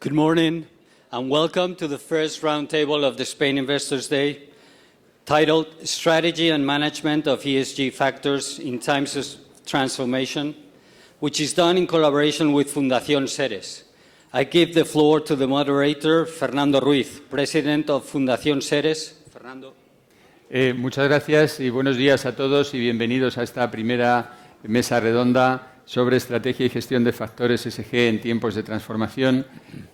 Good morning and welcome to the first roundtable of the Spain Investors Day, titled Strategy and Management of ESG Factors in Times of Transformation, which is done in collaboration with Fundación Ceres. I give the floor to the moderator, Fernando Ruiz, President of Fundación Ceres. Fernando. Muchas gracias y buenos días a todos y bienvenidos a esta primera mesa redonda sobre estrategia y gestión de factores ESG en tiempos de transformación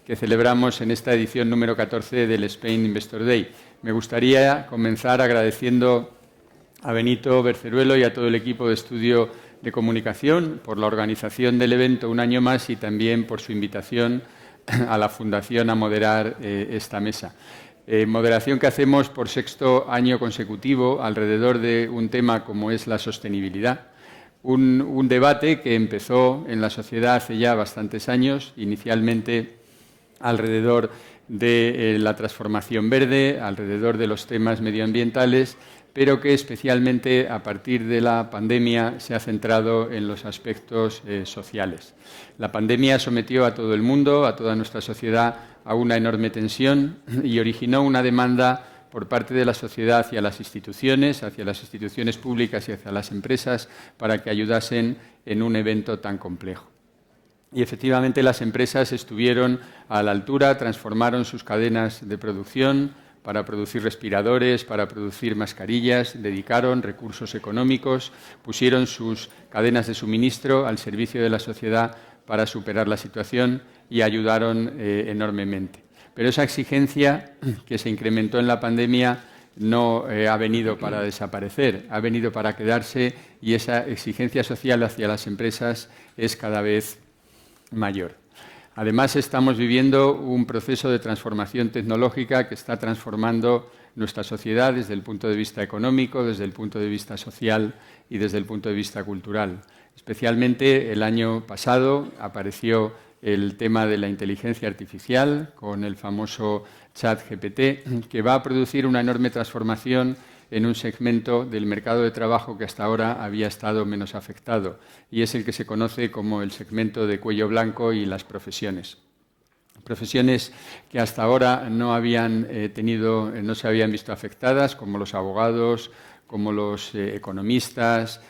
que celebramos en esta edición número 14 del Spain Investor Day. Me gustaría comenzar agradeciendo a Benito Berceruelo y a todo el equipo de estudio de comunicación por la organización del evento un año más y también por su invitación a la Fundación a moderar esta mesa. Moderación que hacemos por sexto año consecutivo alrededor de un tema como es la sostenibilidad. Un debate que empezó en la sociedad hace ya bastantes años, inicialmente alrededor de la transformación verde, alrededor de los temas medioambientales, pero que especialmente a partir de la pandemia se ha centrado en los aspectos sociales. La pandemia sometió a todo el mundo, a toda nuestra sociedad, a una enorme tensión y originó una demanda por parte de la sociedad hacia las instituciones públicas y hacia las empresas para que ayudasen en un evento tan complejo. Y efectivamente las empresas estuvieron a la altura, transformaron sus cadenas de producción para producir respiradores, para producir mascarillas, dedicaron recursos económicos, pusieron sus cadenas de suministro al servicio de la sociedad para superar la situación y ayudaron enormemente. Pero esa exigencia que se incrementó en la pandemia no ha venido para desaparecer, ha venido para quedarse y esa exigencia social hacia las empresas es cada vez mayor. Además, estamos viviendo un proceso de transformación tecnológica que está transformando nuestra sociedad desde el punto de vista económico, desde el punto de vista social y desde el punto de vista cultural. Especialmente el año pasado apareció el tema de la inteligencia artificial con el famoso ChatGPT, que va a producir una enorme transformación en un segmento del mercado de trabajo que hasta ahora había estado menos afectado, y es el que se conoce como el segmento de cuello blanco y las profesiones. Profesiones que hasta ahora no se habían visto afectadas, como los abogados, como los economistas,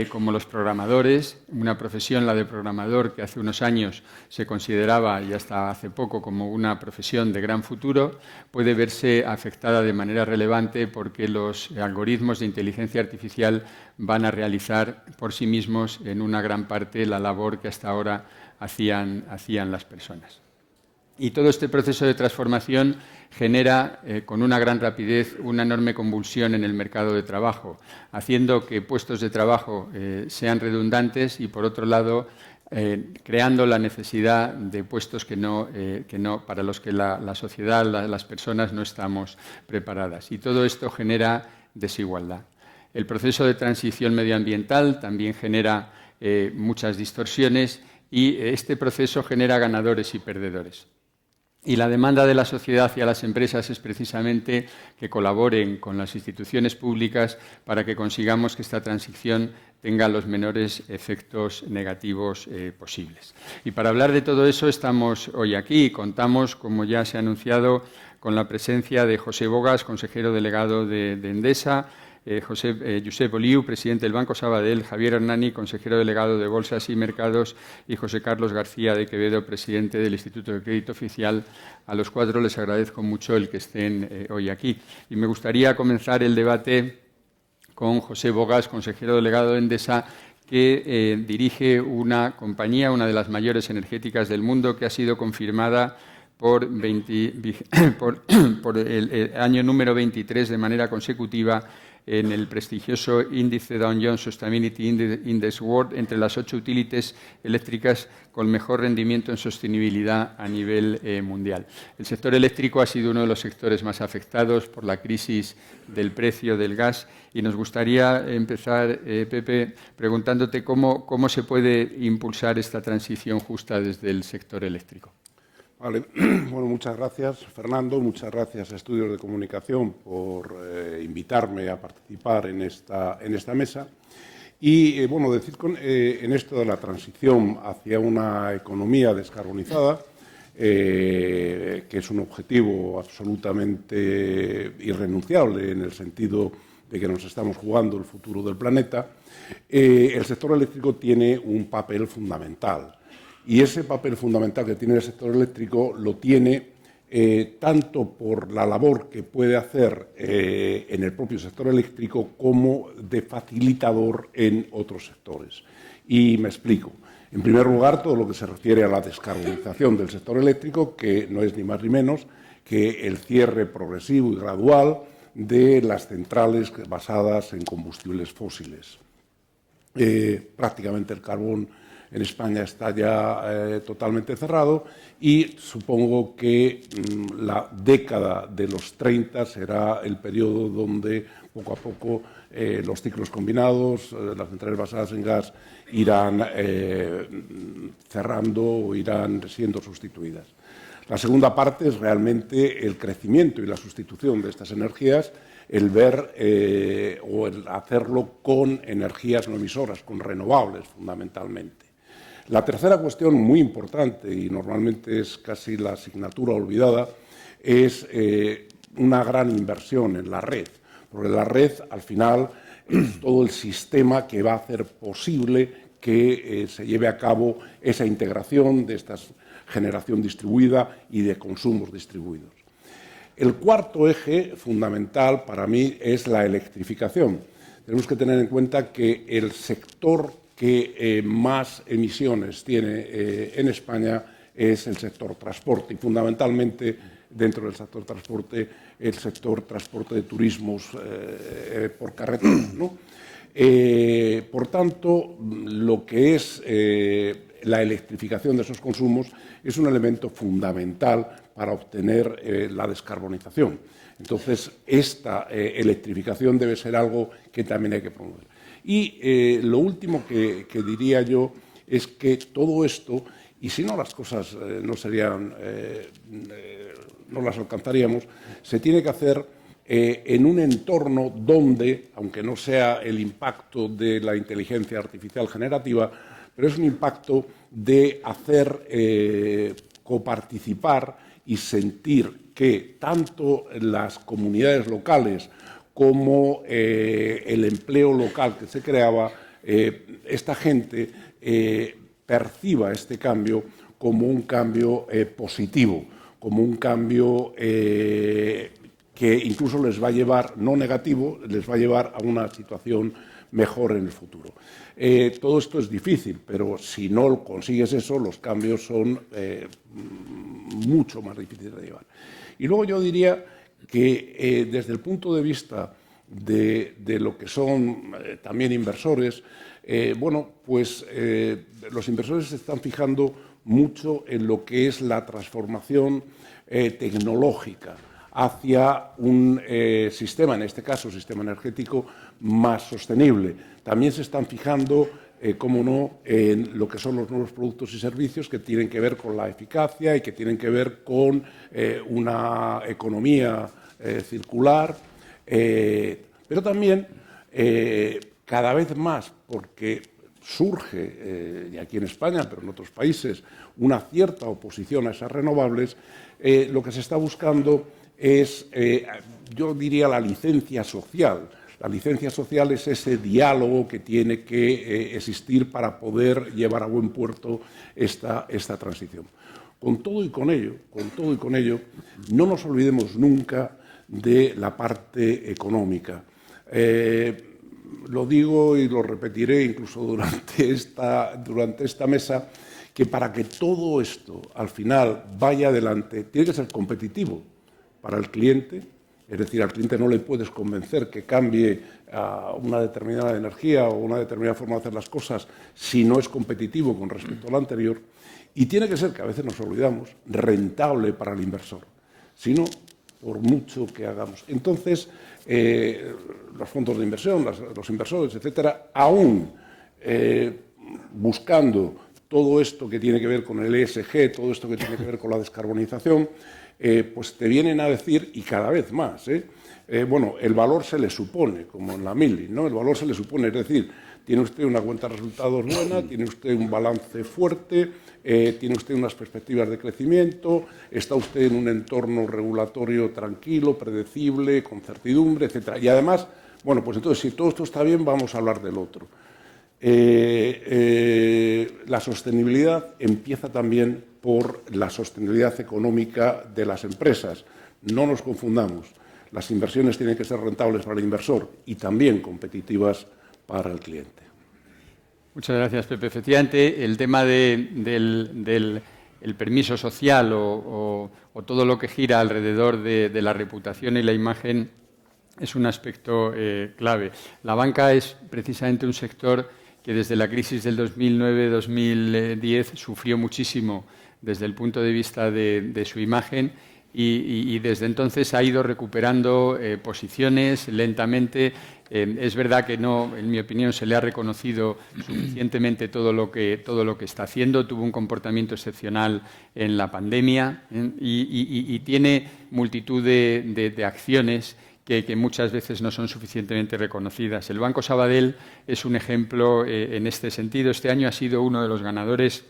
como los programadores, una profesión, la de programador, que hace unos años se consideraba y hasta hace poco como una profesión de gran futuro, puede verse afectada de manera relevante porque los algoritmos de inteligencia artificial van a realizar por sí mismos en una gran parte la labor que hasta ahora hacían las personas. Y todo este proceso de transformación genera con una gran rapidez una enorme convulsión en el mercado de trabajo, haciendo que puestos de trabajo sean redundantes y, por otro lado, creando la necesidad de puestos para los que la sociedad, las personas no estamos preparadas. Y todo esto genera desigualdad. El proceso de transición medioambiental también genera muchas distorsiones y este proceso genera ganadores y perdedores. Y la demanda de la sociedad hacia las empresas es precisamente que colaboren con las instituciones públicas para que consigamos que esta transición tenga los menores efectos negativos posibles. Y para hablar de todo eso estamos hoy aquí y contamos, como ya se ha anunciado, con la presencia de José Bogas, consejero delegado de Endesa, Josep Oliu, presidente del Banco Sabadell, Javier Hernani, consejero delegado de Bolsas y Mercados, y José Carlos García de Quevedo, presidente del Instituto de Crédito Oficial. A los cuatro les agradezco mucho el que estén hoy aquí. Y me gustaría comenzar el debate con José Bogas, consejero delegado de Endesa, que dirige una compañía, una de las mayores energéticas del mundo, que ha sido confirmada por el año número 23 de manera consecutiva en el prestigioso índice Dow Jones Sustainability Index World entre las 8 utilities eléctricas con mejor rendimiento en sostenibilidad a nivel mundial. El sector eléctrico ha sido uno de los sectores más afectados por la crisis del precio del gas y nos gustaría empezar, Pepe, preguntándote cómo se puede impulsar esta transición justa desde el sector eléctrico. Vale. Bueno, muchas gracias, Fernando. Muchas gracias a Estudios de Comunicación por invitarme a participar en esta mesa. Y, bueno, decir en esto de la transición hacia una economía descarbonizada, que es un objetivo absolutamente irrenunciable en el sentido de que nos estamos jugando el futuro del planeta, el sector eléctrico tiene un papel fundamental. Y ese papel fundamental que tiene el sector eléctrico lo tiene tanto por la labor que puede hacer en el propio sector eléctrico como de facilitador en otros sectores. Y me explico. En primer lugar, todo lo que se refiere a la descarbonización del sector eléctrico, que no es ni más ni menos que el cierre progresivo y gradual de las centrales basadas en combustibles fósiles. Prácticamente el carbón en España está ya totalmente cerrado y supongo que la década de los 30 será el periodo donde poco a poco los ciclos combinados, las centrales basadas en gas irán cerrando o irán siendo sustituidas. La segunda parte es realmente el crecimiento y la sustitución de estas energías, el ver o el hacerlo con energías no emisoras, con renovables fundamentalmente. La tercera cuestión muy importante, y normalmente es casi la asignatura olvidada, es una gran inversión en la red, porque la red al final es todo el sistema que va a hacer posible que se lleve a cabo esa integración de esta generación distribuida y de consumos distribuidos. El cuarto eje fundamental para mí es la electrificación. Tenemos que tener en cuenta que el sector que más emisiones tiene en España es el sector transporte y fundamentalmente dentro del sector transporte el sector transporte de turismos por carretera, ¿no? Por tanto, lo que es la electrificación de esos consumos es un elemento fundamental para obtener la descarbonización. Entonces, esta electrificación debe ser algo que también hay que promover. Y lo último que diría yo es que todo esto, y si no las cosas no serían, no las alcanzaríamos, se tiene que hacer en un entorno donde, aunque no sea el impacto de la inteligencia artificial generativa, pero es un impacto de hacer coparticipar y sentir que tanto las comunidades locales como el empleo local que se creaba, esta gente perciba este cambio como un cambio positivo, como un cambio que incluso les va a llevar, no negativo, les va a llevar a una situación mejor en el futuro. Todo esto es difícil, pero si no consigues eso, los cambios son mucho más difíciles de llevar. Y luego yo diría que desde el punto de vista de lo que son también inversores, bueno, pues los inversores se están fijando mucho en lo que es la transformación tecnológica hacia un sistema, en este caso sistema energético, más sostenible. También se están fijando, cómo no, en lo que son los nuevos productos y servicios que tienen que ver con la eficacia y que tienen que ver con una economía circular, pero también cada vez más, porque surge, y aquí en España, pero en otros países, una cierta oposición a esas renovables, lo que se está buscando es, yo diría, la licencia social. La licencia social es ese diálogo que tiene que existir para poder llevar a buen puerto esta transición. Con todo y con ello, no nos olvidemos nunca de la parte económica. Lo digo y lo repetiré incluso durante esta mesa, que para que todo esto al final vaya adelante tiene que ser competitivo para el cliente. Es decir, al cliente no le puedes convencer que cambie a una determinada energía o una determinada forma de hacer las cosas si no es competitivo con respecto a lo anterior. Y tiene que ser, que a veces nos olvidamos, rentable para el inversor. Si no, por mucho que hagamos. Entonces, los fondos de inversión, los inversores, etcétera, aún buscando todo esto que tiene que ver con el ESG, todo esto que tiene que ver con la descarbonización, pues te vienen a decir, y cada vez más, bueno, el valor se le supone, como en la mili, ¿no? El valor se le supone, es decir, tiene usted una cuenta de resultados buena, tiene usted un balance fuerte, tiene usted unas perspectivas de crecimiento, está usted en un entorno regulatorio tranquilo, predecible, con certidumbre, etcétera. Y además, bueno, pues entonces, si todo esto está bien, vamos a hablar del otro. La sostenibilidad empieza también por la sostenibilidad económica de las empresas. No nos confundamos. Las inversiones tienen que ser rentables para el inversor y también competitivas para el cliente. Muchas gracias, Pepe. Efectivamente, el tema del permiso social o todo lo que gira alrededor de la reputación y la imagen es un aspecto clave. La banca es precisamente un sector que desde la crisis del 2009-2010 sufrió muchísimo desde el punto de vista de su imagen y desde entonces ha ido recuperando posiciones lentamente. Es verdad que no, en mi opinión, se le ha reconocido suficientemente todo lo que está haciendo. Tuvo un comportamiento excepcional en la pandemia y tiene multitud de acciones que muchas veces no son suficientemente reconocidas. El Banco Sabadell es un ejemplo en este sentido. Este año ha sido uno de los ganadores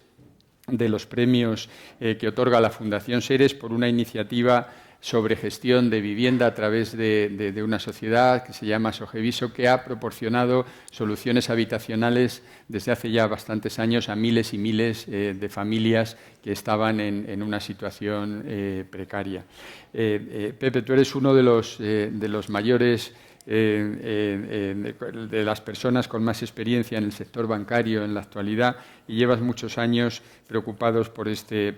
de los premios que otorga la Fundación Seres por una iniciativa sobre gestión de vivienda a través de una sociedad que se llama Sogeviso, que ha proporcionado soluciones habitacionales desde hace ya bastantes años a miles y miles de familias que estaban en una situación precaria. Pepe, tú eres uno de los mayores, de las personas con más experiencia en el sector bancario en la actualidad y llevas muchos años preocupado por este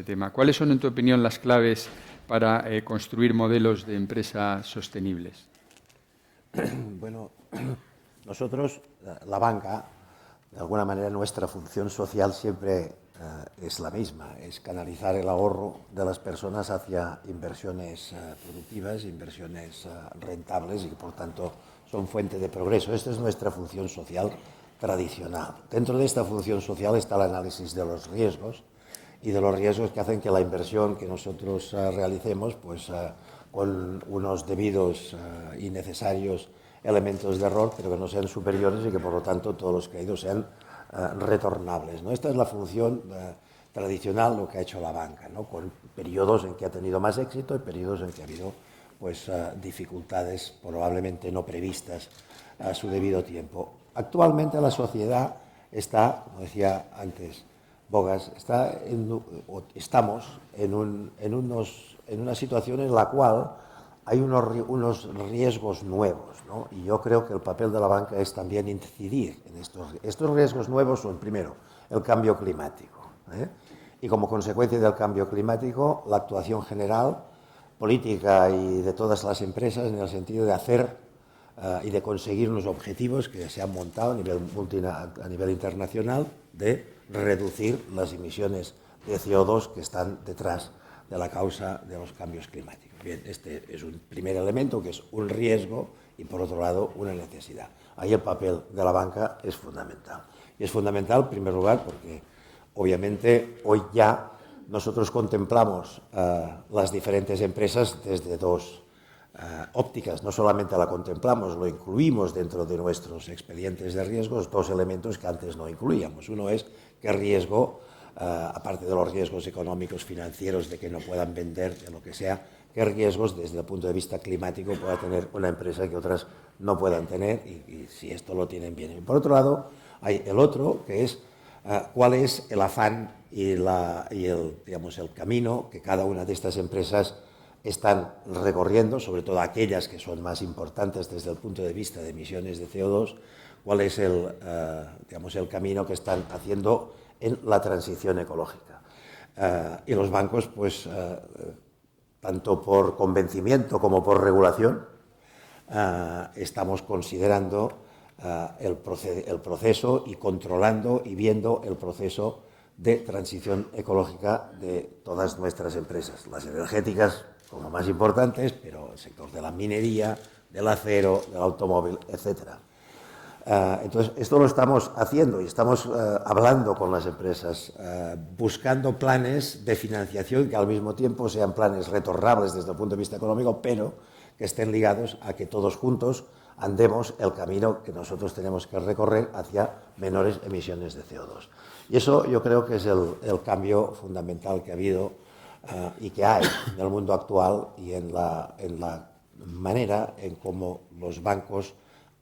tema. ¿Cuáles son, en tu opinión, las claves para construir modelos de empresas sostenibles? Bueno, nosotros, la banca, de alguna manera nuestra función social siempre es la misma, es canalizar el ahorro de las personas hacia inversiones productivas, inversiones rentables y que por tanto son fuente de progreso. Esta es nuestra función social tradicional. Dentro de esta función social está el análisis de los riesgos y de los riesgos que hacen que la inversión que nosotros realicemos, pues con unos debidos y necesarios elementos de error, pero que no sean superiores y que por lo tanto todos los créditos sean retornables, ¿no? Esta es la función tradicional, lo que ha hecho la banca, ¿no? Con periodos en que ha tenido más éxito y periodos en que ha habido pues, dificultades probablemente no previstas a su debido tiempo. Actualmente la sociedad está, como decía antes Bogas, estamos en una situación en la cual hay unos riesgos nuevos, ¿no? Y yo creo que el papel de la banca es también incidir en estos riesgos nuevos. Son, primero, el cambio climático, y como consecuencia del cambio climático, la actuación general, política y de todas las empresas en el sentido de hacer y de conseguir unos objetivos que se han montado a nivel internacional de reducir las emisiones de CO2 que están detrás de la causa de los cambios climáticos. Bien, este es un primer elemento que es un riesgo y, por otro lado, una necesidad. Ahí el papel de la banca es fundamental. Y es fundamental, en primer lugar, porque obviamente hoy ya nosotros contemplamos las diferentes empresas desde dos ópticas. No solamente la contemplamos, lo incluimos dentro de nuestros expedientes de riesgos, dos elementos que antes no incluíamos. Uno es qué riesgo, aparte de los riesgos económicos, financieros, de que no puedan vender, de lo que sea, qué riesgos desde el punto de vista climático pueda tener una empresa que otras no puedan tener y si esto lo tienen bien. Y por otro lado, hay el otro, que es cuál es el afán y el camino que cada una de estas empresas están recorriendo, sobre todo aquellas que son más importantes desde el punto de vista de emisiones de CO2, cuál es el camino que están haciendo en la transición ecológica. Y los bancos, pues, tanto por convencimiento como por regulación, estamos considerando el proceso y controlando y viendo el proceso de transición ecológica de todas nuestras empresas. Las energéticas como más importantes, pero el sector de la minería, del acero, del automóvil, etc. Entonces, esto lo estamos haciendo y estamos hablando con las empresas, buscando planes de financiación que al mismo tiempo sean planes retornables desde el punto de vista económico, pero que estén ligados a que todos juntos andemos el camino que nosotros tenemos que recorrer hacia menores emisiones de CO2. Y eso yo creo que es el cambio fundamental que ha habido y que hay en el mundo actual y en la manera en cómo los bancos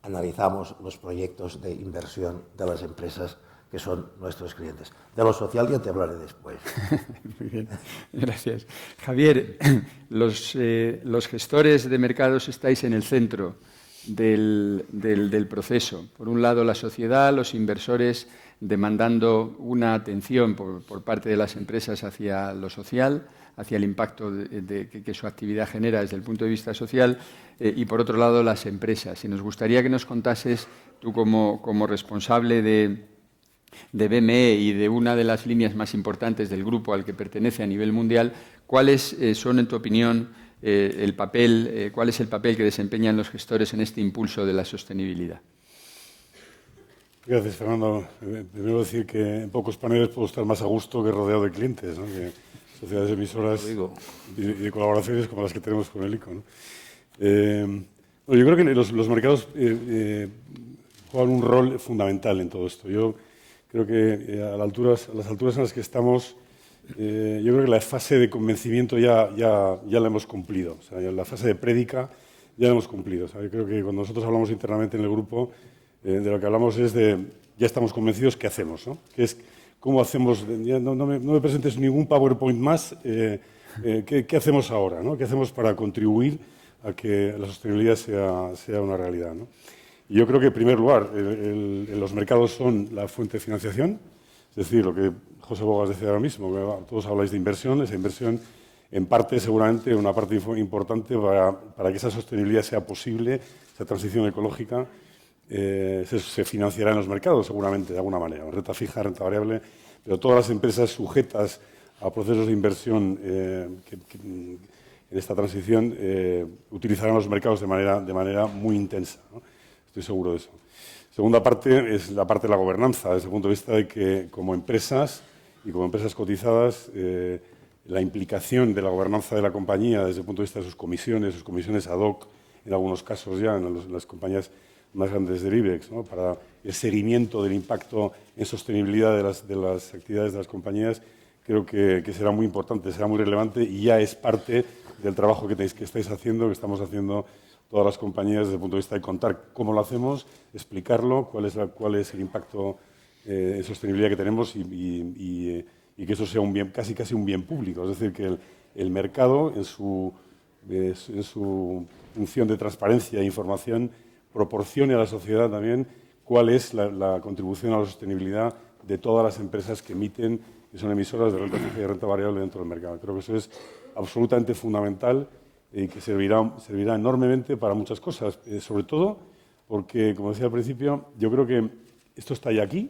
analizamos los proyectos de inversión de las empresas que son nuestros clientes. De lo social ya te hablaré después. Muy bien, gracias. Javier, los gestores de mercados estáis en el centro del proceso. Por un lado, la sociedad, los inversores demandando una atención por parte de las empresas hacia lo social, hacia el impacto que su actividad genera desde el punto de vista social, y por otro lado las empresas. Y nos gustaría que nos contases, tú como responsable de BME y de una de las líneas más importantes del grupo al que pertenece a nivel mundial, ¿cuáles son, en tu opinión, cuál es el papel que desempeñan los gestores en este impulso de la sostenibilidad? Gracias, Fernando. Primero decir que en pocos paneles puedo estar más a gusto que rodeado de clientes, ¿no? Que sociedades emisoras y de colaboraciones como las que tenemos con el ICO, ¿no? Yo creo que los mercados juegan un rol fundamental en todo esto. Yo creo que a las alturas en las que estamos, yo creo que la fase de convencimiento ya la hemos cumplido. O sea, la fase de prédica ya la hemos cumplido. O sea, yo creo que cuando nosotros hablamos internamente en el grupo, de lo que hablamos es de ya estamos convencidos, ¿qué hacemos? ¿No? Que es cómo hacemos, no me presentes ningún PowerPoint más, ¿qué hacemos ahora? ¿No? ¿Qué hacemos para contribuir a que la sostenibilidad sea una realidad? ¿No? Y yo creo que, en primer lugar, los mercados son la fuente de financiación, es decir, lo que José Bogas decía ahora mismo, que todos habláis de inversión, esa inversión en parte, seguramente, una parte importante para que esa sostenibilidad sea posible, esa transición ecológica, se financiará en los mercados, seguramente, de alguna manera, renta fija, renta variable, pero todas las empresas sujetas a procesos de inversión en esta transición utilizarán los mercados de manera muy intensa, ¿no? Estoy seguro de eso. Segunda parte es la parte de la gobernanza, desde el punto de vista de que, como empresas y como empresas cotizadas, la implicación de la gobernanza de la compañía desde el punto de vista de sus comisiones ad hoc, en algunos casos ya, en las compañías más grandes del IBEX, ¿no? Para el seguimiento del impacto en sostenibilidad de las actividades de las compañías, creo que será muy importante, será muy relevante y ya es parte del trabajo que estáis haciendo, que estamos haciendo todas las compañías desde el punto de vista de contar cómo lo hacemos, explicarlo, cuál es el impacto en sostenibilidad que tenemos y que eso sea un bien, casi un bien público. Es decir, que el mercado, en su función de transparencia e información, proporcione a la sociedad también cuál es la contribución a la sostenibilidad de todas las empresas que emiten, que son emisoras de renta fija y de renta variable dentro del mercado. Creo que eso es absolutamente fundamental y que servirá enormemente para muchas cosas, sobre todo porque, como decía al principio, yo creo que esto está ya aquí.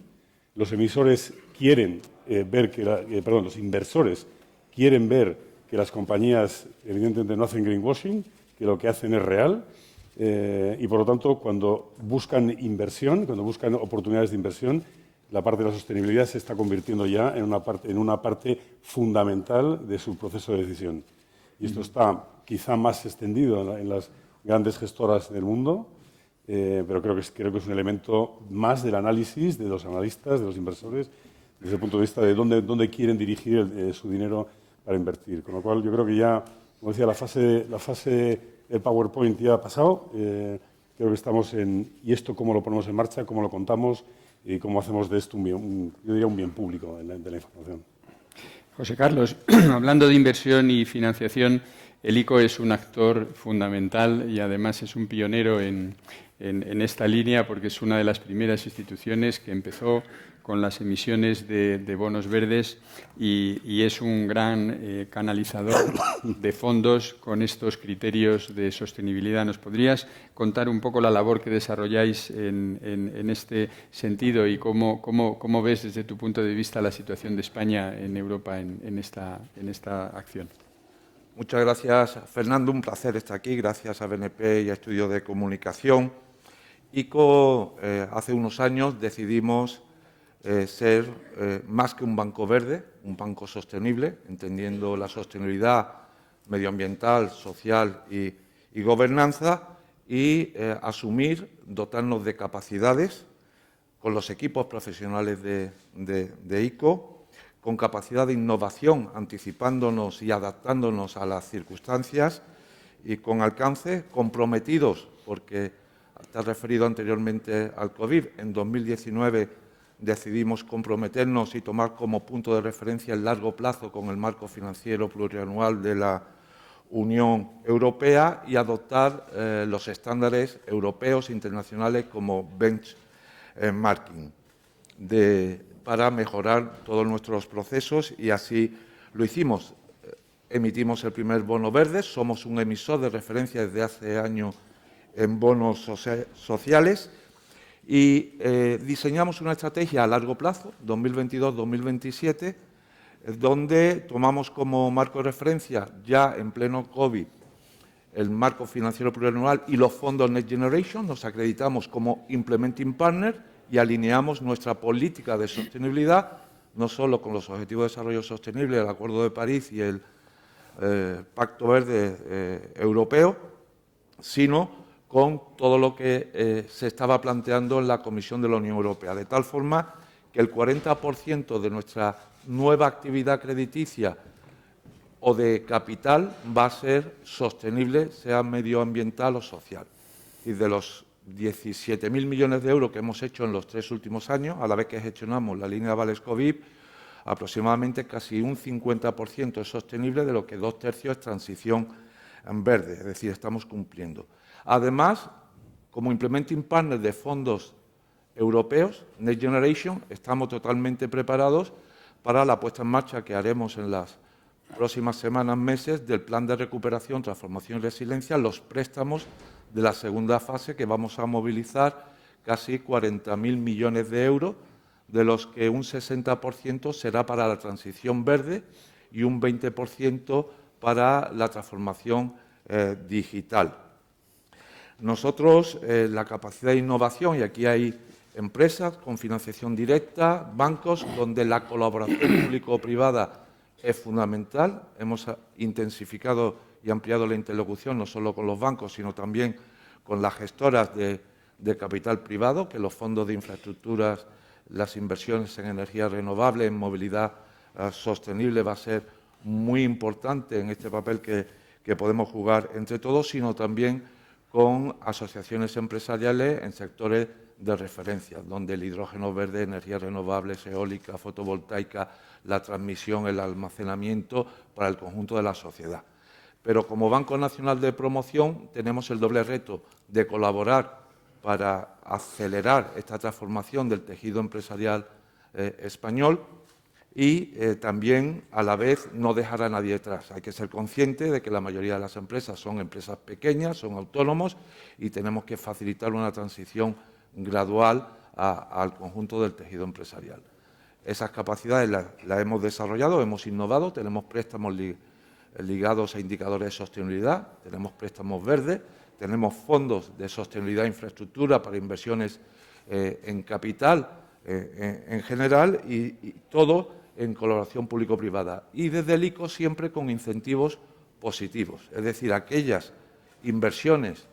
Los emisores quieren los inversores quieren ver que las compañías, evidentemente, no hacen greenwashing, que lo que hacen es real. Y, por lo tanto, cuando buscan inversión, cuando buscan oportunidades de inversión, la parte de la sostenibilidad se está convirtiendo ya en una parte fundamental de su proceso de decisión. Y esto está quizá más extendido en las grandes gestoras del mundo, pero creo que es un elemento más del análisis de los analistas, de los inversores, desde el punto de vista de dónde quieren dirigir su dinero para invertir. Con lo cual, yo creo que ya, como decía, la fase del PowerPoint ya ha pasado. Creo que estamos y esto cómo lo ponemos en marcha, cómo lo contamos y cómo hacemos de esto un bien público de la información. José Carlos, hablando de inversión y financiación, el ICO es un actor fundamental y además es un pionero en esta línea porque es una de las primeras instituciones que empezó con las emisiones de bonos verdes y es un gran canalizador de fondos con estos criterios de sostenibilidad. ¿Nos podrías contar un poco la labor que desarrolláis en este sentido y cómo ves desde tu punto de vista la situación de España en Europa en esta acción? Muchas gracias, Fernando. Un placer estar aquí. Gracias a BNP y a Estudios de Comunicación. ICO, hace unos años decidimos ser más que un banco verde, un banco sostenible, entendiendo la sostenibilidad medioambiental, social y gobernanza, y asumir, dotarnos de capacidades con los equipos profesionales de ICO, con capacidad de innovación, anticipándonos y adaptándonos a las circunstancias, y con alcance, comprometidos, porque te has referido anteriormente al COVID. En 2019 decidimos comprometernos y tomar como punto de referencia el largo plazo con el marco financiero plurianual de la Unión Europea y adoptar los estándares europeos e internacionales como benchmarking para mejorar todos nuestros procesos, y así lo hicimos. Emitimos el primer bono verde, somos un emisor de referencia desde hace años en bonos sociales, y diseñamos una estrategia a largo plazo, 2022-2027, donde tomamos como marco de referencia, ya en pleno COVID, el marco financiero plurianual y los fondos Next Generation. Nos acreditamos como Implementing Partner y alineamos nuestra política de sostenibilidad, no solo con los Objetivos de Desarrollo Sostenible, el Acuerdo de París y el Pacto Verde Europeo, sino con todo lo que se estaba planteando en la Comisión de la Unión Europea, de tal forma que el 40% de nuestra nueva actividad crediticia o de capital va a ser sostenible, sea medioambiental o social. Y de los 17.000 millones de euros que hemos hecho en los 3 últimos años, a la vez que gestionamos la línea Valesco-VIP, aproximadamente casi un 50% es sostenible, de lo que 2/3 es transición en verde, es decir, estamos cumpliendo. Además, como Implementing Partner de fondos europeos, Next Generation, estamos totalmente preparados para la puesta en marcha que haremos en las próximas semanas, meses, del Plan de Recuperación, Transformación y Resiliencia, los préstamos de la segunda fase, que vamos a movilizar casi 40.000 millones de euros, de los que un 60% será para la transición verde y un 20% para la transformación digital. Nosotros, la capacidad de innovación, y aquí hay empresas con financiación directa, bancos, donde la colaboración público-privada es fundamental. Hemos intensificado y ampliado la interlocución no solo con los bancos, sino también con las gestoras de capital privado, que los fondos de infraestructuras, las inversiones en energías renovables, en movilidad sostenible, va a ser muy importante en este papel que podemos jugar entre todos, sino también con asociaciones empresariales en sectores de referencia, donde el hidrógeno verde, energías renovables, eólica, fotovoltaica, la transmisión, el almacenamiento para el conjunto de la sociedad. Pero como Banco Nacional de Promoción tenemos el doble reto de colaborar para acelerar esta transformación del tejido empresarial español y también, a la vez, no dejar a nadie detrás. Hay que ser consciente de que la mayoría de las empresas son empresas pequeñas, son autónomos, y tenemos que facilitar una transición gradual al conjunto del tejido empresarial. Esas capacidades las hemos desarrollado, hemos innovado, tenemos préstamos ligados a indicadores de sostenibilidad, tenemos préstamos verdes, tenemos fondos de sostenibilidad e infraestructura para inversiones en capital en general, y todo en colaboración público-privada. Y desde el ICO siempre con incentivos positivos, es decir, aquellas inversiones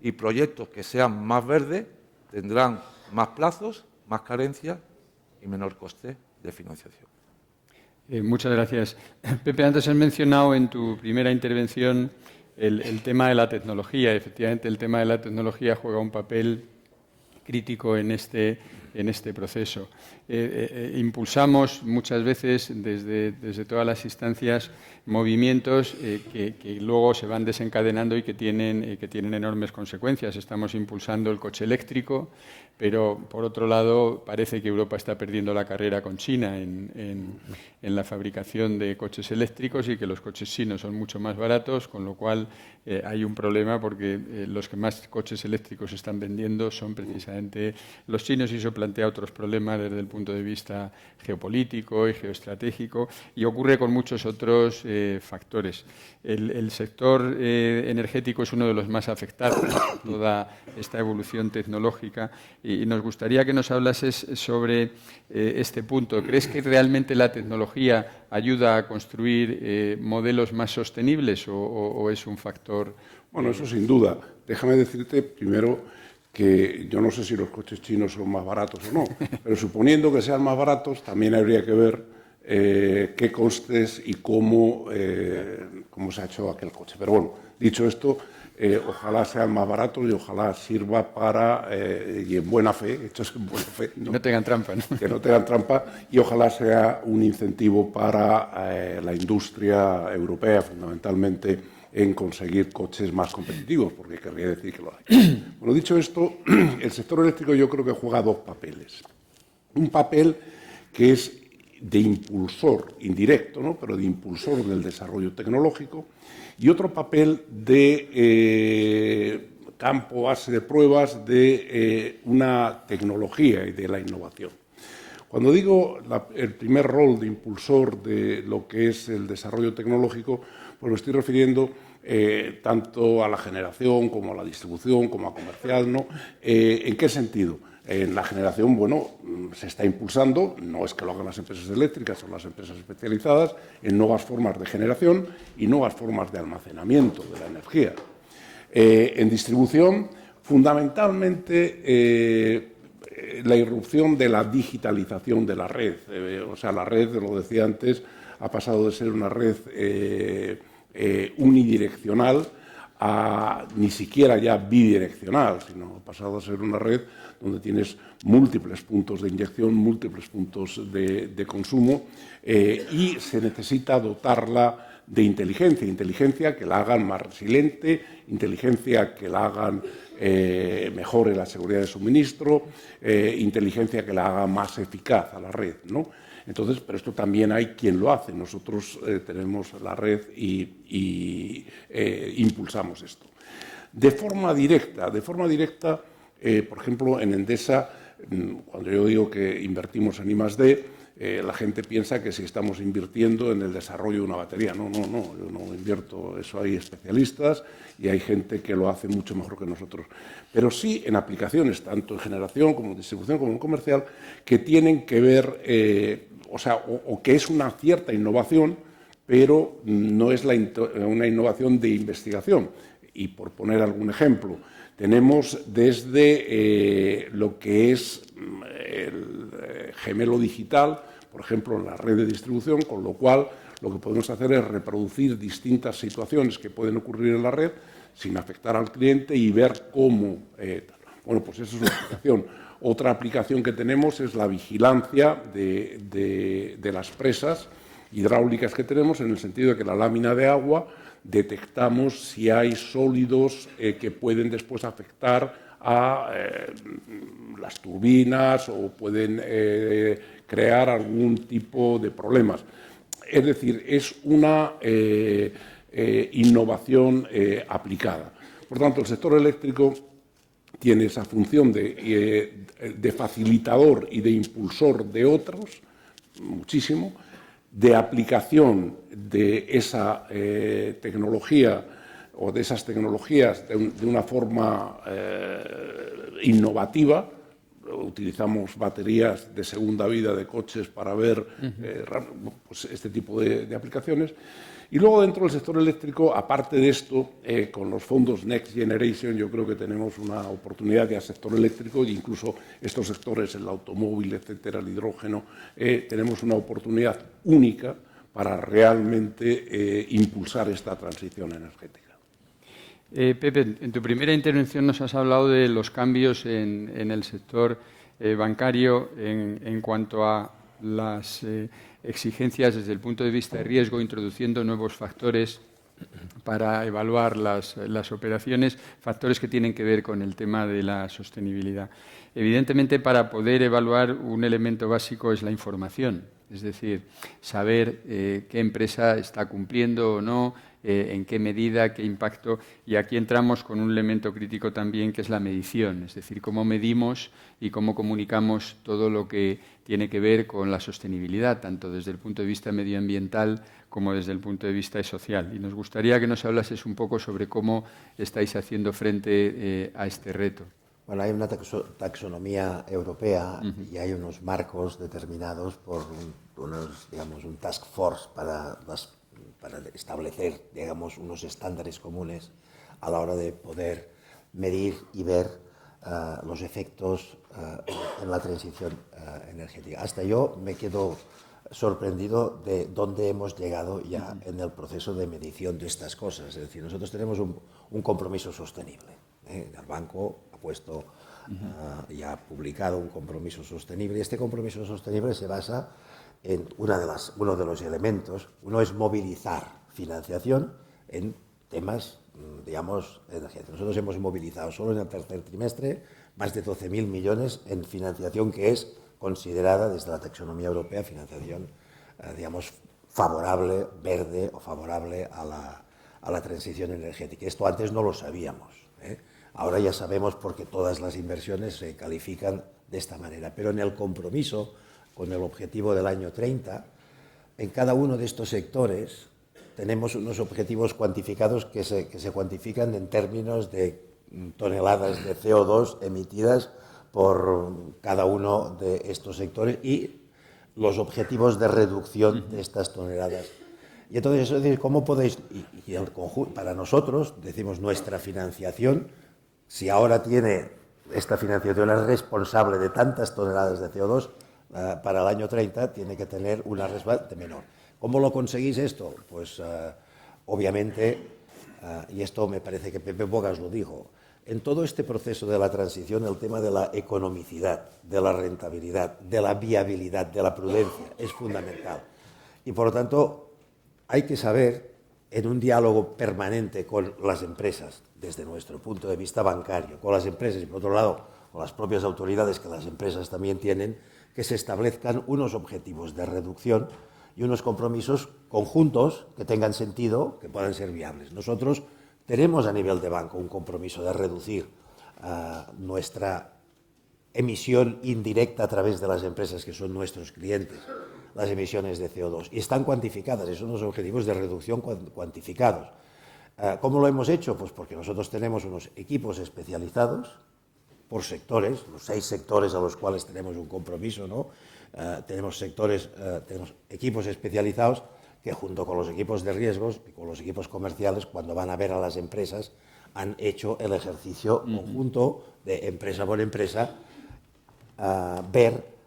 y proyectos que sean más verdes tendrán más plazos, más carencias y menor coste de financiación. Muchas gracias. Pepe, antes has mencionado en tu primera intervención el tema de la tecnología. Efectivamente, el tema de la tecnología juega un papel crítico en este proceso. Impulsamos muchas veces desde todas las instancias movimientos que luego se van desencadenando y que tienen enormes consecuencias. Estamos impulsando el coche eléctrico, pero por otro lado parece que Europa está perdiendo la carrera con China en la fabricación de coches eléctricos, y que los coches chinos son mucho más baratos, con lo cual hay un problema, porque los que más coches eléctricos están vendiendo son precisamente los chinos, y eso plantea otros problemas desde el punto de vista geopolítico y geoestratégico, y ocurre con muchos otros factores. El sector energético es uno de los más afectados por toda esta evolución tecnológica, y nos gustaría que nos hablases sobre este punto. ¿Crees que realmente la tecnología ayuda a construir modelos más sostenibles o es un factor? Bueno, eso sin duda. Déjame decirte primero que yo no sé si los coches chinos son más baratos o no, pero suponiendo que sean más baratos, también habría que ver qué costes y cómo se ha hecho aquel coche. Pero bueno, dicho esto, ojalá sean más baratos y ojalá sirva para, y en buena fe, hechos en buena fe, ¿no? No tengan trampa, ¿no? Que no tengan trampa, y ojalá sea un incentivo para la industria europea, fundamentalmente, en conseguir coches más competitivos, porque querría decir que lo hay. Bueno, dicho esto, el sector eléctrico yo creo que juega dos papeles. Un papel que es de impulsor, indirecto, ¿no?, pero de impulsor del desarrollo tecnológico, y otro papel de campo base de pruebas de una tecnología y de la innovación. Cuando digo el primer rol de impulsor de lo que es el desarrollo tecnológico, pues me estoy refiriendo tanto a la generación como a la distribución, como a comercial, ¿no? ¿En qué sentido? En la generación, bueno, se está impulsando, no es que lo hagan las empresas eléctricas, son las empresas especializadas, en nuevas formas de generación y nuevas formas de almacenamiento de la energía. En distribución, fundamentalmente, la irrupción de la digitalización de la red. O sea, la red, lo decía antes, ha pasado de ser una red unidireccional a ni siquiera ya bidireccional, sino ha pasado a ser una red donde tienes múltiples puntos de inyección, múltiples puntos de consumo, y se necesita dotarla de inteligencia que la hagan más resiliente, inteligencia que la hagan mejore la seguridad de suministro, inteligencia que la haga más eficaz a la red, ¿no? Entonces, pero esto también hay quien lo hace. Nosotros tenemos la red y impulsamos esto. De forma directa, por ejemplo, en Endesa, cuando yo digo que invertimos en I+D, la gente piensa que si estamos invirtiendo en el desarrollo de una batería. No, yo no invierto, eso hay especialistas y hay gente que lo hace mucho mejor que nosotros. Pero sí en aplicaciones, tanto en generación como en distribución como en comercial, que tienen que ver, o que es una cierta innovación, pero no es una innovación de investigación. Y por poner algún ejemplo, tenemos desde lo que es el gemelo digital, por ejemplo, en la red de distribución, con lo cual lo que podemos hacer es reproducir distintas situaciones que pueden ocurrir en la red sin afectar al cliente y ver cómo. Bueno, pues eso es una aplicación. Otra aplicación que tenemos es la vigilancia de las presas hidráulicas que tenemos, en el sentido de que la lámina de agua detectamos si hay sólidos que pueden después afectar a las turbinas o pueden crear algún tipo de problemas. Es decir, es una innovación aplicada. Por tanto, el sector eléctrico tiene esa función de facilitador y de impulsor de otros, muchísimo, de aplicación de esa tecnología o de esas tecnologías de una forma innovativa. Utilizamos baterías de segunda vida de coches para ver pues este tipo de aplicaciones. Y luego dentro del sector eléctrico, aparte de esto, con los fondos Next Generation, yo creo que tenemos una oportunidad de sector eléctrico, e incluso estos sectores, el automóvil, etcétera, el hidrógeno, tenemos una oportunidad única para realmente impulsar esta transición energética. Pepe, en tu primera intervención nos has hablado de los cambios en el sector bancario en cuanto a las exigencias desde el punto de vista de riesgo, introduciendo nuevos factores para evaluar las operaciones, factores que tienen que ver con el tema de la sostenibilidad. Evidentemente, para poder evaluar, un elemento básico es la información. Es decir, saber qué empresa está cumpliendo o no, en qué medida, qué impacto. Y aquí entramos con un elemento crítico también, que es la medición, es decir, cómo medimos y cómo comunicamos todo lo que tiene que ver con la sostenibilidad, tanto desde el punto de vista medioambiental como desde el punto de vista social. Y nos gustaría que nos hablases un poco sobre cómo estáis haciendo frente a este reto. Bueno, hay una taxonomía europea y hay unos marcos determinados por un task force para establecer, digamos, unos estándares comunes a la hora de poder medir y ver los efectos en la transición energética. Hasta yo me quedo sorprendido de dónde hemos llegado ya en el proceso de medición de estas cosas. Es decir, nosotros tenemos un compromiso sostenible. El banco ha puesto y ha publicado un compromiso sostenible, y este compromiso sostenible se basa en uno de los elementos. Uno es movilizar financiación en temas, digamos, energéticos. Nosotros hemos movilizado solo en el tercer trimestre más de 12.000 millones en financiación que es considerada desde la taxonomía europea financiación, digamos, favorable, verde o favorable a la transición energética. Esto antes no lo sabíamos, ¿eh? Ahora ya sabemos porque todas las inversiones se califican de esta manera. Pero en el compromiso con el objetivo del año 30, en cada uno de estos sectores tenemos unos objetivos cuantificados que se cuantifican en términos de toneladas de CO2 emitidas por cada uno de estos sectores y los objetivos de reducción de estas toneladas. Y entonces, es decir, ¿cómo podéis? Y el conjunto, para nosotros, decimos, nuestra financiación, si ahora tiene esta financiación es responsable de tantas toneladas de CO2, para el año 30 tiene que tener una responsabilidad menor. ¿Cómo lo conseguís esto? Pues obviamente, y esto me parece que Pepe Bogas lo dijo, en todo este proceso de la transición el tema de la economicidad, de la rentabilidad, de la viabilidad, de la prudencia es fundamental. Y por lo tanto hay que saber, en un diálogo permanente con las empresas, desde nuestro punto de vista bancario, con las empresas y por otro lado con las propias autoridades que las empresas también tienen, que se establezcan unos objetivos de reducción y unos compromisos conjuntos que tengan sentido, que puedan ser viables. Nosotros tenemos a nivel de banco un compromiso de reducir nuestra emisión indirecta a través de las empresas que son nuestros clientes, las emisiones de CO2, y están cuantificadas, esos son los objetivos de reducción cuantificados. ¿Cómo lo hemos hecho? Pues porque nosotros tenemos unos equipos especializados por sectores, los 6 sectores a los cuales tenemos un compromiso, ¿no? Tenemos equipos especializados que junto con los equipos de riesgos y con los equipos comerciales, cuando van a ver a las empresas, han hecho el ejercicio conjunto de empresa por empresa, ver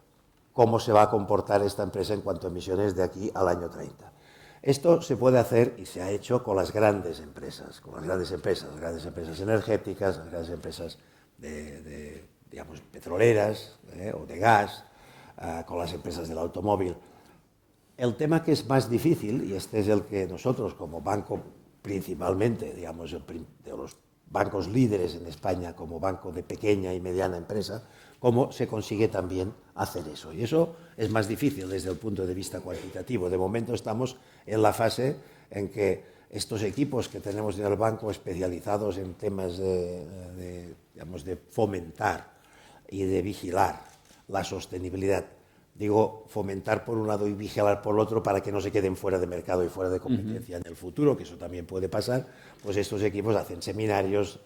cómo se va a comportar esta empresa en cuanto a emisiones de aquí al año 30. Esto se puede hacer y se ha hecho con las grandes empresas, las grandes empresas energéticas, las grandes empresas digamos, petroleras o de gas, con las empresas del automóvil. El tema que es más difícil, y este es el que nosotros como banco principalmente, digamos, de los bancos líderes en España como banco de pequeña y mediana empresa, cómo se consigue también hacer eso. Y eso es más difícil desde el punto de vista cuantitativo. De momento estamos en la fase en que estos equipos que tenemos en el banco especializados en temas digamos, de fomentar y de vigilar la sostenibilidad. Digo, fomentar por un lado y vigilar por el otro para que no se queden fuera de mercado y fuera de competencia en el futuro, que eso también puede pasar. Pues estos equipos hacen seminarios,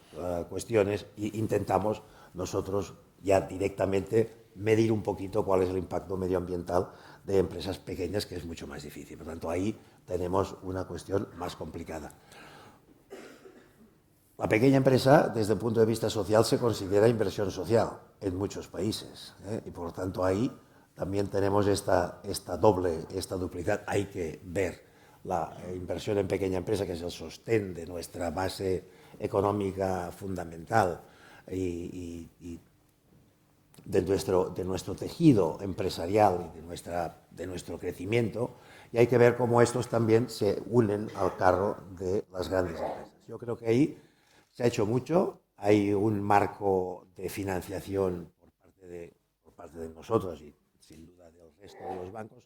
cuestiones, e intentamos nosotros ya directamente medir un poquito cuál es el impacto medioambiental de empresas pequeñas, que es mucho más difícil. Por lo tanto, ahí tenemos una cuestión más complicada. La pequeña empresa, desde el punto de vista social, se considera inversión social en muchos países, y por lo tanto ahí también tenemos esta duplicidad. Hay que ver la inversión en pequeña empresa, que es el sostén de nuestra base económica fundamental y de nuestro tejido empresarial y de nuestro crecimiento, y hay que ver cómo estos también se unen al carro de las grandes empresas. Yo creo que ahí se ha hecho mucho, hay un marco de financiación por parte de nosotros y sin duda del resto de los bancos,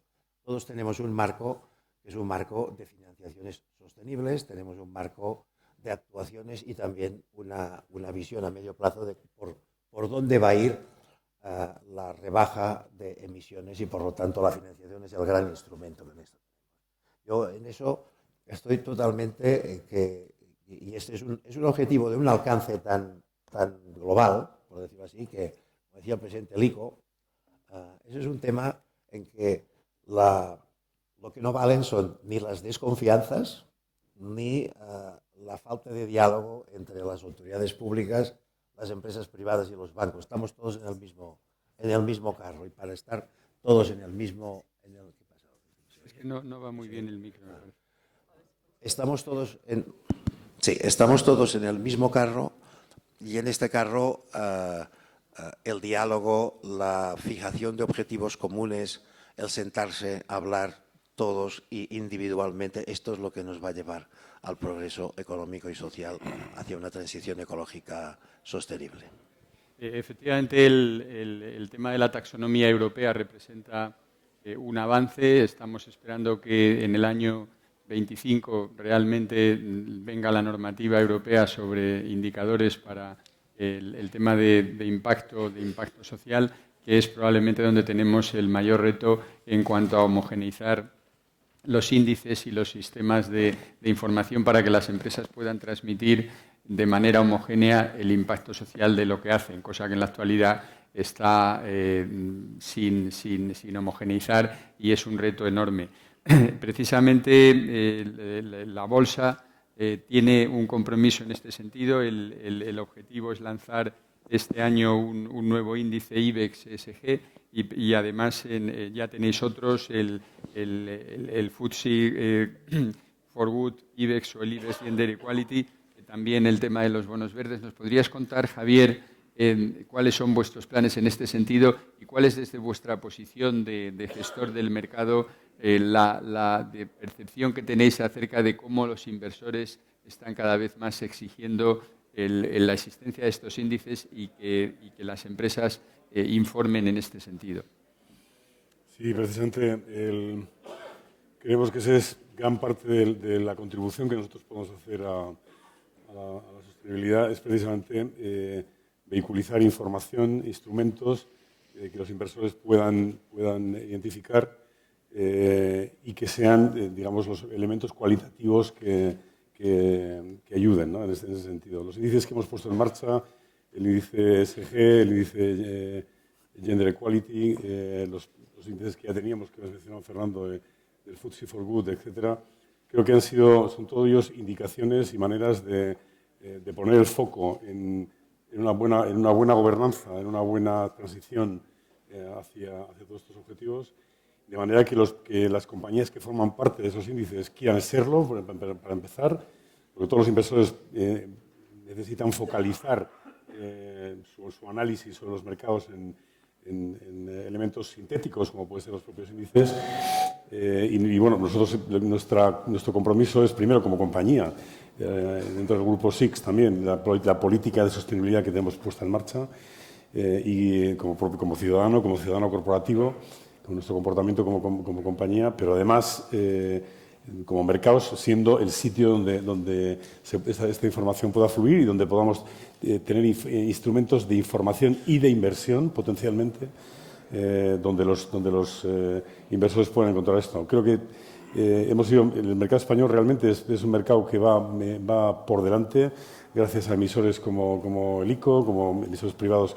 todos tenemos un marco que es un marco de financiaciones sostenibles, tenemos un marco de actuaciones y también una visión a medio plazo de por dónde va a ir la rebaja de emisiones y, por lo tanto, la financiación es el gran instrumento que necesitamos. Yo en eso estoy totalmente y este es un objetivo de un alcance tan global, por decirlo así, que, como decía el presidente Lico, ese es un tema en que lo que no valen son ni las desconfianzas ni la falta de diálogo entre las autoridades públicas, las empresas privadas y los bancos. Estamos todos en el mismo carro, y para estar todos en el mismo... ¿qué pasa? Es que no va muy bien el micro. Estamos todos en el mismo carro, y en este carro el diálogo, la fijación de objetivos comunes, el sentarse a hablar todos y individualmente, esto es lo que nos va a llevar al progreso económico y social hacia una transición ecológica sostenible. Efectivamente, el tema de la taxonomía europea representa un avance. Estamos esperando que en el año 25 realmente venga la normativa europea sobre indicadores para el tema de impacto social, que es probablemente donde tenemos el mayor reto en cuanto a homogeneizar los índices y los sistemas de información para que las empresas puedan transmitir de manera homogénea el impacto social de lo que hacen, cosa que en la actualidad está sin homogeneizar y es un reto enorme. Precisamente la Bolsa tiene un compromiso en este sentido. El objetivo es lanzar este año un nuevo índice IBEX SG y además ya tenéis otros, el FTSE for Good IBEX o el IBEX Gender Equality, también el tema de los bonos verdes. ¿Nos podrías contar, Javier, cuáles son vuestros planes en este sentido y cuál es desde vuestra posición de gestor del mercado la percepción que tenéis acerca de cómo los inversores están cada vez más exigiendo la existencia de estos índices y que las empresas informen en este sentido? Sí, precisamente creemos que esa es gran parte de la contribución que nosotros podemos hacer a la sostenibilidad, es precisamente vehiculizar información, instrumentos que los inversores puedan identificar y que sean, digamos, los elementos cualitativos que ayuden, ¿no? en ese sentido. Los índices que hemos puesto en marcha, el índice SG, el índice Gender Equality, los índices que ya teníamos, que nos mencionó Fernando, del FTSE for Good, etcétera, creo que son todos ellos indicaciones y maneras de poner el foco en una buena gobernanza, en una buena transición hacia todos estos objetivos, de manera que las compañías que forman parte de esos índices quieran serlo, para empezar, porque todos los inversores necesitan focalizar su análisis sobre los mercados en elementos sintéticos, como pueden ser los propios índices. Y bueno, nuestro compromiso es, primero, como compañía, dentro del grupo SIX también, la política de sostenibilidad que tenemos puesta en marcha, y como ciudadano corporativo, con nuestro comportamiento como compañía, pero además como mercados, siendo el sitio donde esta información pueda fluir y donde podamos tener instrumentos de información y de inversión potencialmente, donde los inversores puedan encontrar esto. Creo que el mercado español realmente es un mercado que va por delante, gracias a emisores como el ICO, como emisores privados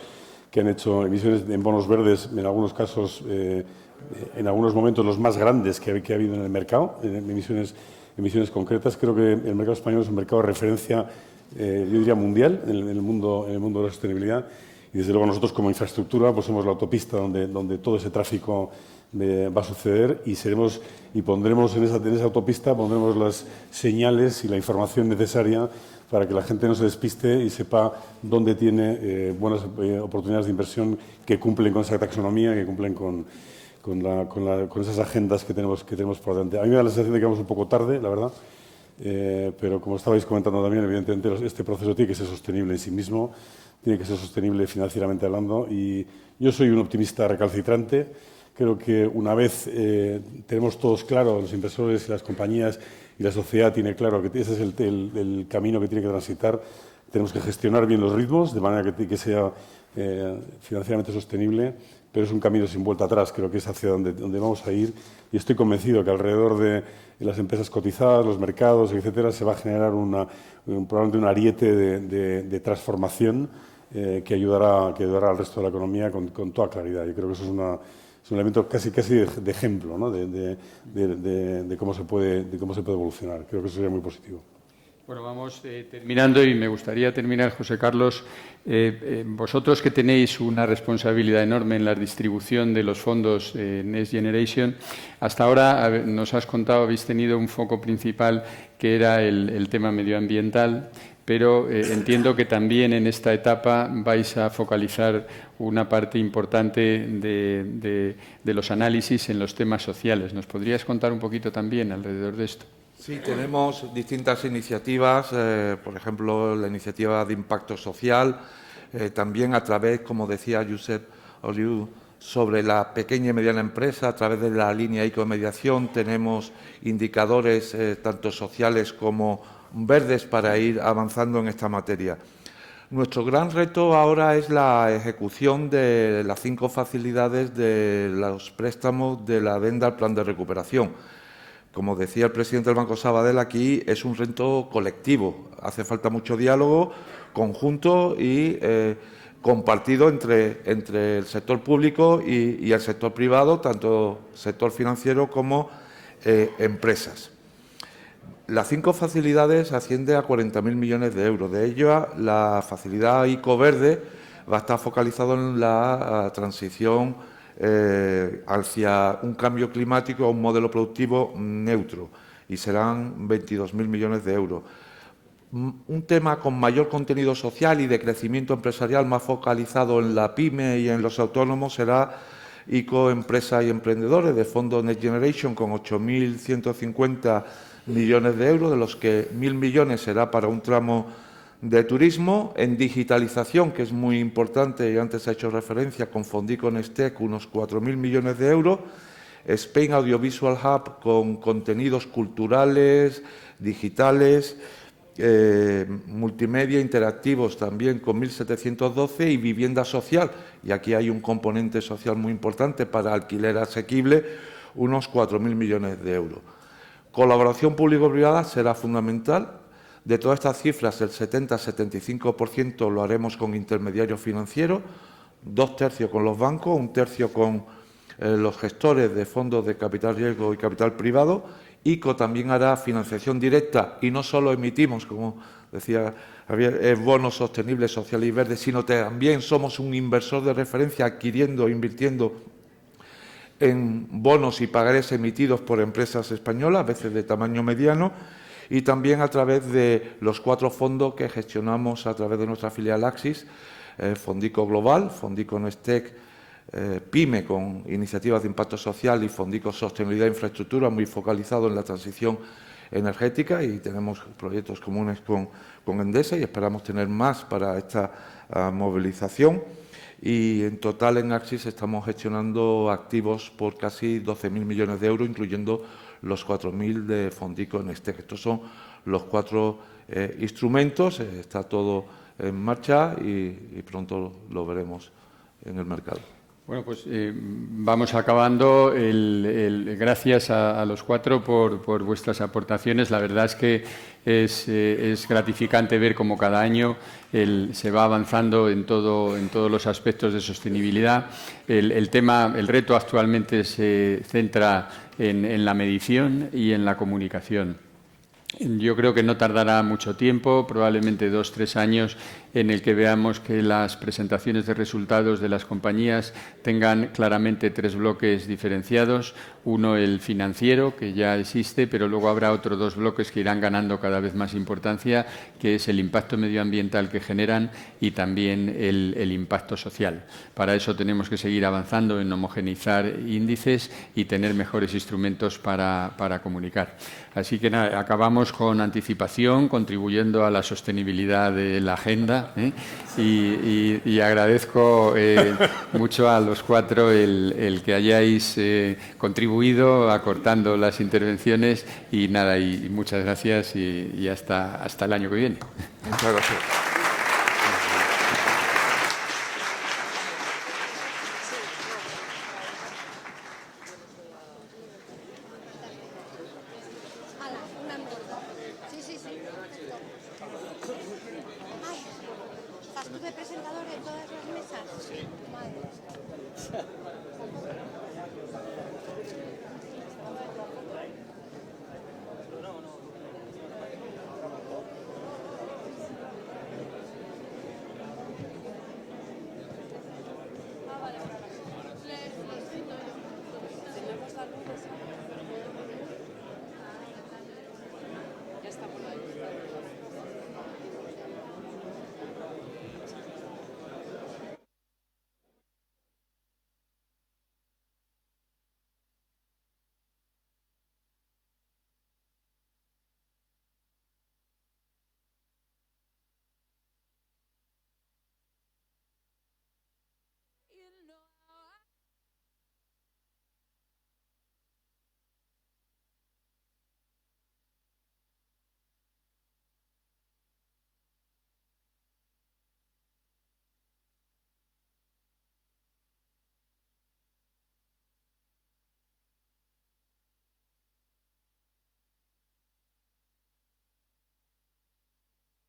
que han hecho emisiones en bonos verdes, en algunos casos, en algunos momentos los más grandes que ha habido en el mercado, en emisiones concretas. Creo que el mercado español es un mercado de referencia, yo diría mundial, en el mundo de la sostenibilidad. Y desde luego nosotros, como infraestructura, pues somos la autopista donde todo ese tráfico va a suceder, y pondremos en esa autopista pondremos las señales y la información necesaria para que la gente no se despiste y sepa dónde tiene buenas oportunidades de inversión que cumplen con esa taxonomía, que cumplen con esas agendas que tenemos por delante. A mí me da la sensación de que vamos un poco tarde, la verdad, pero como estabais comentando también, evidentemente este proceso tiene que ser sostenible en sí mismo, tiene que ser sostenible financieramente hablando, y yo soy un optimista recalcitrante. Creo que una vez tenemos todos claro, los inversores y las compañías y la sociedad tiene claro que ese es el camino que tiene que transitar, tenemos que gestionar bien los ritmos de manera que sea financieramente sostenible, pero es un camino sin vuelta atrás, creo que es hacia donde vamos a ir y estoy convencido que alrededor de las empresas cotizadas, los mercados, etcétera, se va a generar probablemente un ariete de transformación que ayudará al resto de la economía con toda claridad. Yo creo que eso es un elemento casi de ejemplo, ¿no? de cómo se puede evolucionar. Creo que eso sería muy positivo. Bueno, vamos terminando y me gustaría terminar, José Carlos. Vosotros que tenéis una responsabilidad enorme en la distribución de los fondos Next Generation, hasta ahora nos has contado, habéis tenido un foco principal que era el tema medioambiental, pero entiendo que también en esta etapa vais a focalizar una parte importante de los análisis en los temas sociales. ¿Nos podrías contar un poquito también alrededor de esto? Sí, tenemos distintas iniciativas, por ejemplo, la iniciativa de impacto social, también a través, como decía Josep Oliu, sobre la pequeña y mediana empresa, a través de la línea Ecomediación, tenemos indicadores tanto sociales como verdes para ir avanzando en esta materia. Nuestro gran reto ahora es la ejecución de las 5 facilidades de los préstamos de la adenda al plan de recuperación. Como decía el presidente del Banco Sabadell, aquí es un reto colectivo. Hace falta mucho diálogo conjunto y compartido entre el sector público y el sector privado, tanto sector financiero como empresas. Las 5 facilidades ascienden a 40.000 millones de euros. De ello, la facilidad ICO Verde va a estar focalizado en la transición hacia un cambio climático a un modelo productivo neutro y serán 22.000 millones de euros. Un tema con mayor contenido social y de crecimiento empresarial más focalizado en la PYME y en los autónomos será ICO Empresa y Emprendedores de fondo Next Generation con 8.150 millones de euros, de los que 1.000 millones será para un tramo de turismo, en digitalización, que es muy importante y antes ha hecho referencia, con Fondico Nestec, unos 4.000 millones de euros, Spain Audiovisual Hub con contenidos culturales, digitales, multimedia interactivos también con 1.712 y vivienda social, y aquí hay un componente social muy importante para alquiler asequible, unos 4.000 millones de euros. Colaboración público-privada será fundamental. De todas estas cifras, el 70-75% lo haremos con intermediarios financieros, 2/3 con los bancos, 1/3 con los gestores de fondos de capital riesgo y capital privado. ICO también hará financiación directa y no solo emitimos, como decía Javier, bonos sostenibles, sociales y verdes, sino también somos un inversor de referencia adquiriendo e invirtiendo en bonos y pagarés emitidos por empresas españolas, a veces de tamaño mediano, y también a través de los 4 fondos que gestionamos a través de nuestra filial Axis, Fondico Global, Fondico Nestec, PYME con iniciativas de impacto social y Fondico Sostenibilidad e Infraestructura, muy focalizado en la transición energética, y tenemos proyectos comunes con Endesa y esperamos tener más para esta movilización. Y en total en Axis estamos gestionando activos por casi 12.000 millones de euros, incluyendo los 4.000 de Fondico Nestec. Estos son los 4 instrumentos, está todo en marcha y pronto lo veremos en el mercado. Bueno, pues vamos acabando. Gracias a los 4 por vuestras aportaciones. La verdad es que es gratificante ver cómo cada año se va avanzando en todos los aspectos de sostenibilidad. El reto actualmente se centra en la medición y en la comunicación. Yo creo que no tardará mucho tiempo, probablemente 2 o 3 años, en el que veamos que las presentaciones de resultados de las compañías tengan claramente 3 bloques diferenciados. Uno, el financiero, que ya existe, pero luego habrá otros 2 bloques que irán ganando cada vez más importancia, que es el impacto medioambiental que generan y también el impacto social. Para eso tenemos que seguir avanzando en homogeneizar índices y tener mejores instrumentos para comunicar. Así que nada, acabamos con anticipación, contribuyendo a la sostenibilidad de la agenda redonda, y agradezco mucho a los cuatro el que hayáis contribuido acortando las intervenciones y nada, y muchas gracias y hasta el año que viene. Muchas gracias. ¿Estás tú de presentador en todas las mesas? Sí. Madre.